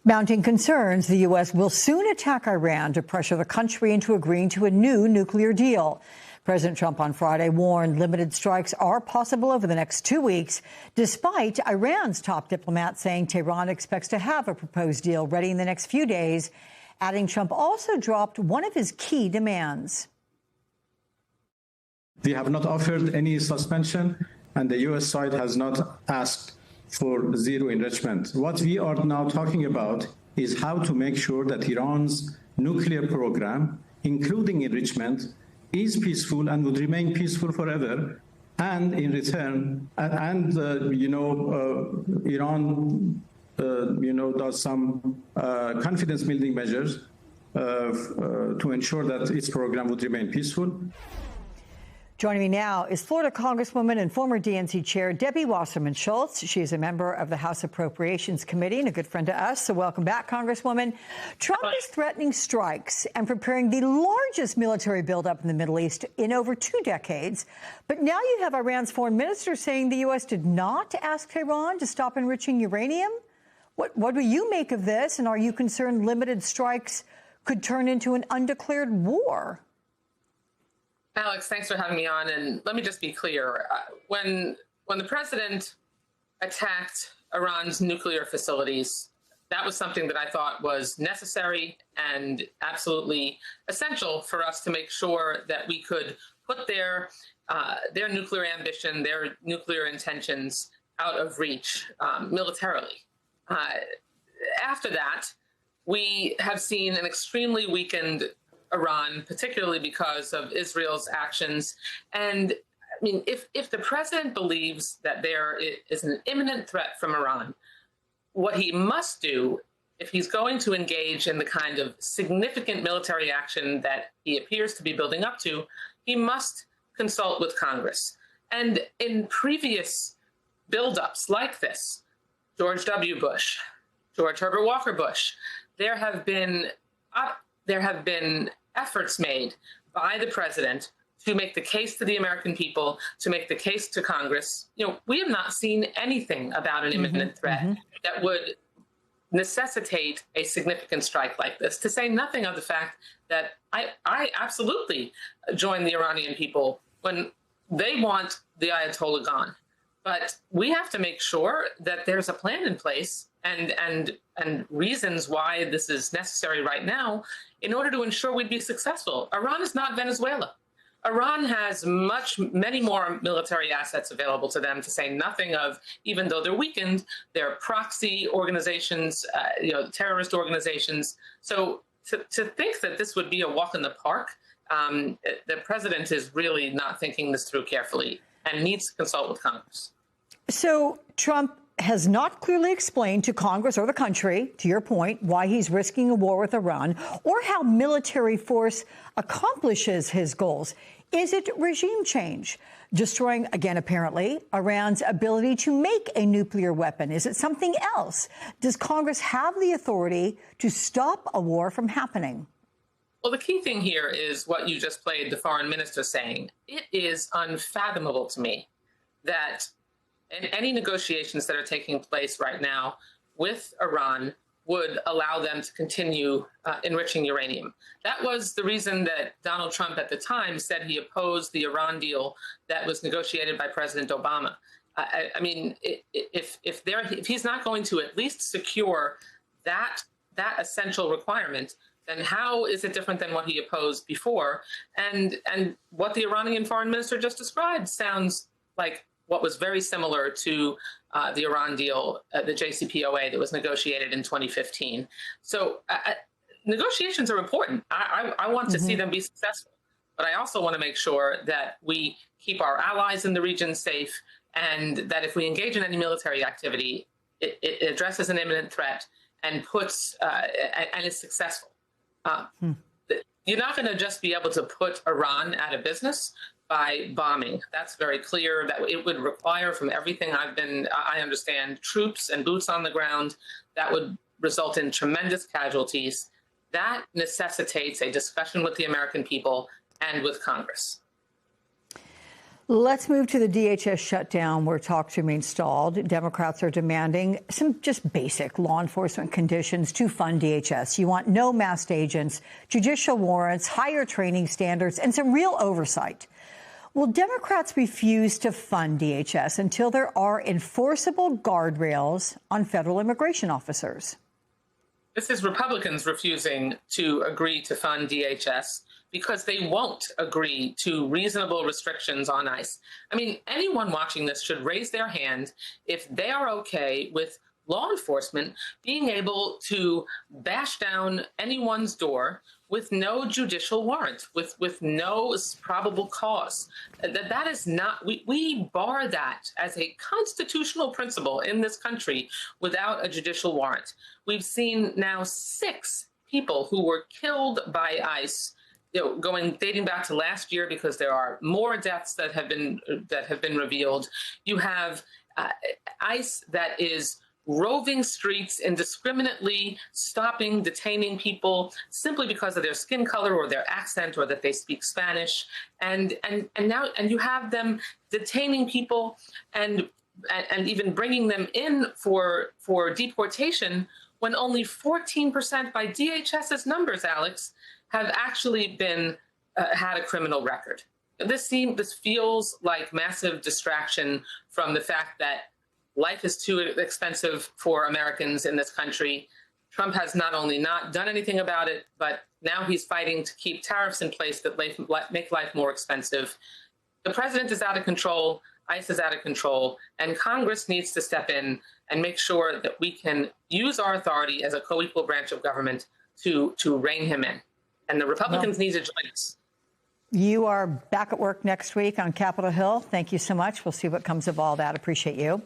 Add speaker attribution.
Speaker 1: Mounting concerns, the U.S. will soon attack Iran to pressure the country into agreeing to a new nuclear deal. President Trump on Friday warned limited strikes are possible over the next 2 weeks, despite Iran's top diplomat saying Tehran expects to have a proposed deal ready in the next few days, adding Trump also dropped one of his key demands.
Speaker 2: We have not offered any suspension, and the U.S. side has not asked for zero enrichment. What we are now talking about is how to make sure that Iran's nuclear program, including enrichment, is peaceful and would remain peaceful forever. And in return, Iran, does some confidence-building measures to ensure that its program would remain peaceful.
Speaker 1: Joining me now is Florida Congresswoman and former DNC Chair Debbie Wasserman Schultz. She is a member of the House Appropriations Committee and a good friend to us. So welcome back, Congresswoman. Trump is threatening strikes and preparing the largest military buildup in the Middle East in over 2 decades. But now you have Iran's foreign minister saying the U.S. did not ask Tehran to stop enriching uranium. What do you make of this? And are you concerned limited strikes could turn into an undeclared war?
Speaker 3: Alex, thanks for having me on. And let me just be clear. When the president attacked Iran's nuclear facilities, that was something that I thought was necessary and absolutely essential for us to make sure that we could put their nuclear ambition, their nuclear intentions out of reach militarily. After that, we have seen an extremely weakened Iran, particularly because of Israel's actions. And I mean, if the president believes that there is an imminent threat from Iran, what he must do, if he's going to engage in the kind of significant military action that he appears to be building up to, he must consult with Congress. And in previous buildups like this, George W. Bush, George Herbert Walker Bush, there have been efforts made by the president to make the case to the American people, to make the case to Congress. We have not seen anything about an imminent threat that would necessitate a significant strike like this, to say nothing of the fact that I absolutely join the Iranian people when they want the Ayatollah gone. But we have to make sure that there's a plan in place and reasons why this is necessary right now in order to ensure we'd be successful. Iran is not Venezuela. Iran has many more military assets available to them, to say nothing of, even though they're weakened, they're proxy organizations, terrorist organizations. So to think that this would be a walk in the park, the president is really not thinking this through carefully and needs to consult with Congress.
Speaker 1: So Trump has not clearly explained to Congress or the country, to your point, why he's risking a war with Iran or how military force accomplishes his goals. Is it regime change, destroying, again, apparently, Iran's ability to make a nuclear weapon? Is it something else? Does Congress have the authority to stop a war from happening?
Speaker 3: Well, the key thing here is what you just played the foreign minister saying. It is unfathomable to me that in any negotiations that are taking place right now with Iran would allow them to continue enriching uranium. That was the reason that Donald Trump at the time said he opposed the Iran deal that was negotiated by President Obama. I mean, if he's not going to at least secure that essential requirement, then how is it different than what he opposed before? And what the Iranian foreign minister just described sounds like what was very similar to the Iran deal, the JCPOA that was negotiated in 2015. So negotiations are important. I want to see them be successful, but I also want to make sure that we keep our allies in the region safe, and that if we engage in any military activity, it addresses an imminent threat and puts and is successful. You're not going to just be able to put Iran out of business by bombing. That's very clear. That it would require, from everything I understand, troops and boots on the ground. That would result in tremendous casualties. That necessitates a discussion with the American people and with Congress.
Speaker 1: Let's move to the DHS shutdown where talks remain stalled. Democrats are demanding some just basic law enforcement conditions to fund DHS. You want no masked agents, judicial warrants, higher training standards, and some real oversight. Will Democrats refuse to fund DHS until there are enforceable guardrails on federal immigration officers?
Speaker 3: This is Republicans refusing to agree to fund DHS because they won't agree to reasonable restrictions on ICE. I mean, anyone watching this should raise their hand if they are okay with law enforcement being able to bash down anyone's door with no judicial warrant, with no probable cause. That is not, we bar that as a constitutional principle in this country without a judicial warrant. We've seen now 6 people who were killed by ICE, dating back to last year, because there are more deaths that have been revealed. You have ICE that is roving streets, indiscriminately stopping, detaining people simply because of their skin color or their accent or that they speak Spanish, and you have them detaining people and even bringing them in for deportation when only 14% by DHS's numbers, Alex, have actually been had a criminal record. This feels like massive distraction from the fact that life is too expensive for Americans in this country. Trump has not only not done anything about it, but now he's fighting to keep tariffs in place that make life more expensive. The president is out of control, ICE is out of control, and Congress needs to step in and make sure that we can use our authority as a co-equal branch of government to rein him in. And the Republicans need to join us.
Speaker 1: You are back at work next week on Capitol Hill. Thank you so much. We'll see what comes of all that. Appreciate you.